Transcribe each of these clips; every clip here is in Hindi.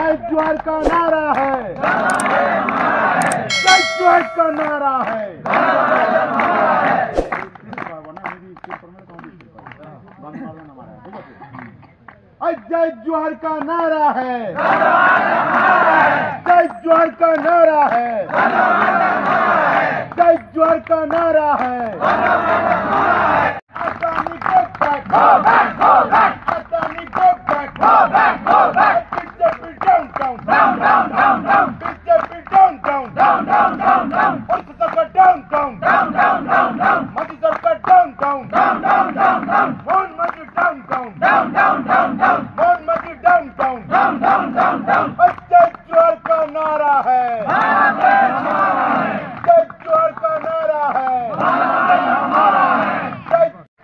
जय जोहार का नारा है, जय जोहार का नारा है। जय जोहार का नारा है, जय जोहार का नारा है, जय जोहार का नारा है। Adani go back, go back, go back. Adani go back, go back, go back. BJP down, down, down, down, down, down. BJP down, down, down, down, down, down. Modi Sarkar down, down, down, down, down, down. Modi Sarkar down, down, down, down, down, down. Mohan Modi down, down, down, down, down, down. Mohan Modi down, down, down, down, down, down. जय जोहार का नारा है, जय जोहार का नारा है।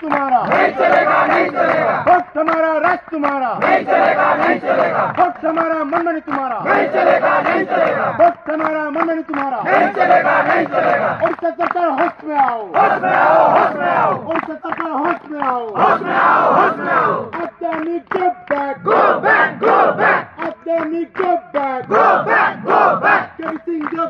तुम्हारा नहीं चलेगा, नहीं चलेगा। वक्त हमारा, राष्ट्र तुम्हारा नहीं चलेगा, नहीं चलेगा। वक्त हमारा, मनमानी तुम्हारा नहीं चलेगा, नहीं चलेगा। वक्त हमारा, मनमानी तुम्हारा नहीं चलेगा, नहीं चलेगा। उड़ीसा सरकार होश में आओ, होश में आओ, होश में आओ। उड़ीसा सरकार होश में आओ, होश में आओ, होश में आओ। Adani go back, go back, go back. Adani go back, go back, go back. Everything go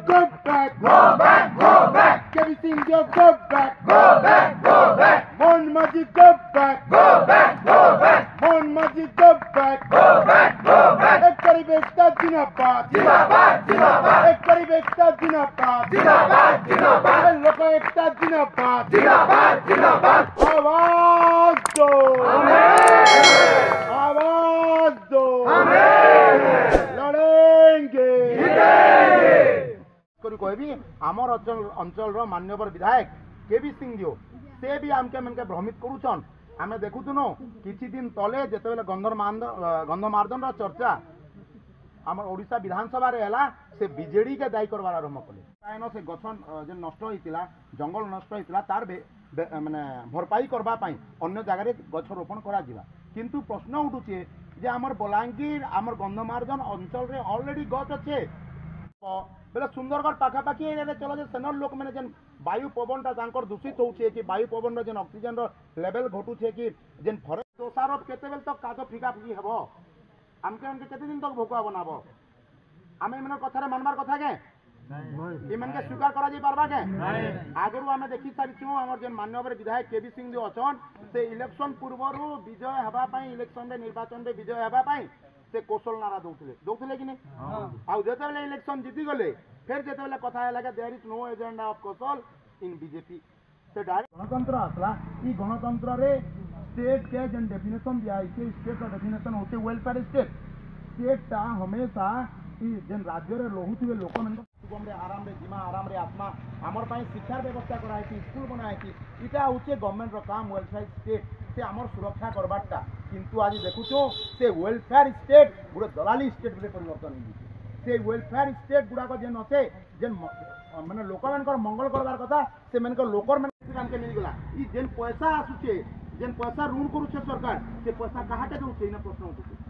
back, go back, go back. Everything go back, go back, go back. Mohan Modi go back, go back, go back. Mohan Modi go back, go back, go back. एक करीब एकता जिंदाबाद, जिंदाबाद, जिंदाबाद। एक करीब एकता जिंदाबाद, जिंदाबाद, जिंदाबाद। लोक एकता जिंदाबाद, जिंदाबाद, जिंदाबाद। आवाज दो, आवाज दो, लड़ेंगे, जीतेंगे। कहबी आमर अंचल मान्यवर विधायक केबी सिंह दियो से भी आमके मनके भ्रमित करूछन। आमे देखुथुनो किछि दिन तले जेतेबेले गंधमार्दन चर्चा आमर ओडिशा विधानसभा रे हला से बीजेडी के दायी करवार आरंभ कले। कायनो से गछन जे नष्ट होइतिला, जंगल नष्ट होइतिला तार माने भरपाई करबा पई अन्य जगह रे गछ रोपण करा जिवा। किंतु प्रश्न उठुचे जे आमर बलांगीर आमर गंधमार्दन अंचल रे ऑलरेडी गछ अच्छे बेले सुंदरगढ़ पाखापाखि एरिया चलो जे सेनर लोक मैंने जेन वायु पवनटा तांकर दूषित होउछे कि वायु पवन जेन ऑक्सीजन लेवल घटुछे कि जेन फरेस्ट दोषारोप केतेबेल तक काज फिका फिकी हेबो आमके केते दिन तक भोकुआ बनाबो आमे मन कथारे मानबार कथा के नहीं इमन के स्वीकार करा जाई पारबा के नहीं आगरु आमे देखि सारिछु हमर जेन माननीय विधायक केबी सिंह जो अछन से इलेक्शन पूर्वरु विजय हेबा पई इलेक्शन रे निर्वाचन रे विजय हेबा पई से कौशल नारा दौले कि नहीं आते इलेक्शन जीति गले फिर जिते कथा है there is no agenda of कौशल इन बीजेपी से डायरेक्ट गणतंत्र आसला ई गणतंत्र रे स्टेट के जेन डेफिनेशन दिया है स्टेट का डेफिनेशन होते वेलफेयर स्टेट टा हमेशा ई जेन राज्य रे रहुथिबे लोक मन सुगम रे आराम रे जीमा आराम रे आत्मा हमर पई शिक्षा व्यवस्था करा है स्कूल बना है इटा होचे गवर्नमेंट रो काम वेलफेयर स्टेट से आमर सुरक्षा करबाटा किंतु आज देखुछो से वेलफेयर स्टेट गोटे दलाली स्टेट बोले परिवर्तन हो से वेलफेयर स्टेट गुड़ाक जेन अच्छे जेन माने लोक मानकर मंगल करबार कथा से मानकर लोकर माने हमके मिल गला ई जेन पैसा आसुचे जेन पैसा ऋण करूचे सरकार से पैसा कहाटे दउचे इना प्रश्न उठुचे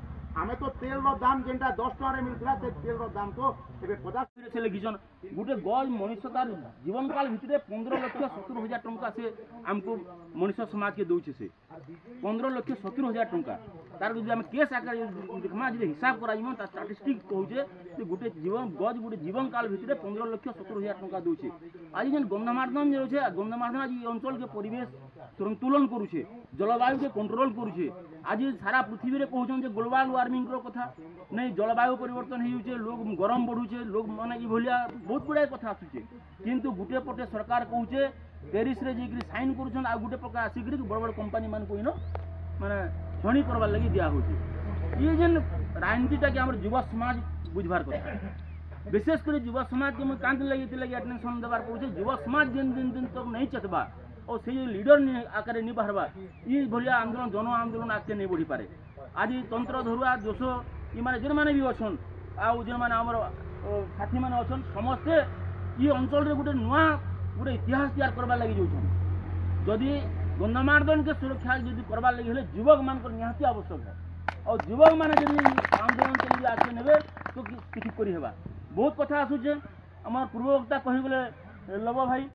आमे तो तेल रो दाम जेनटा 10 टका रे मिलतला से तेल रो दाम तो एबे 50 से लगिजन गुटे गज मनुष्य तार जीवन काल भितरे 15,70,000 टंका से हमको मनुष्य समाज के दउचे से 15,70,000 टंका तार जदि हम केस आकार देखमा जे हिसाब कराइम ता स्टैटिस्टिक कहूचे जे गुटे जीवन गज गुटे जीवन काल भितरे 15,70,000 टंका दउचे आज जेन गंधमार्दन जे होचे गंधमार्दन आज अंचल के परिवेश संतुलन करूचे जलवायु के कंट्रोल करूचे आज सारा पृथ्वी रे कहउछन जे ग्लोबल वार्मिंग रो कथा नहीं जलवायु परिवर्तन होउचे लोग गरम बढ़ुचे लोग माने ई भलिया बहुत बड़ा कथा आसुचे किंतु गुटे पटे सरकार कहउचे पेरिस रे जेकरी साइन करूछन आ गुटे प्रकार आसिकरी बड़ बड़ कंपनी मान को इनो माने धनी करबा लागि दिया होचे ये जेन राजनीतिटा के हमर युवा समाज बुझबार कथा विशेष कर युवा समाज के मैं कांत लगी अटेंशन देवार कहउचे युवा समाज दिन दिन दिन तक नहीं चतबा और से लीडर आकार नहीं बाहरबा ये भलिया आंदोलन जन आंदोलन आगे नहीं बढ़ी पारे आज तंत्र धरुआ दोष ये माने जेन माने भी अछन आ जेन माने हमर साथी माने अछन समस्ते ये अंचल रे गुटे नुआ गुटे इतिहास तैयार करबा लागि जोछन जदि गंधमार्दन के सुरक्षा जदि करबा लागि हेले युवक मानकर निहाती आवश्यक है और युवक माने जदि आंदोलन के लिए आगे नेबे तो किछि करि हेबा बहुत कथा आसुचे हमर पूर्ववक्ता कहि गेले लबो भाई।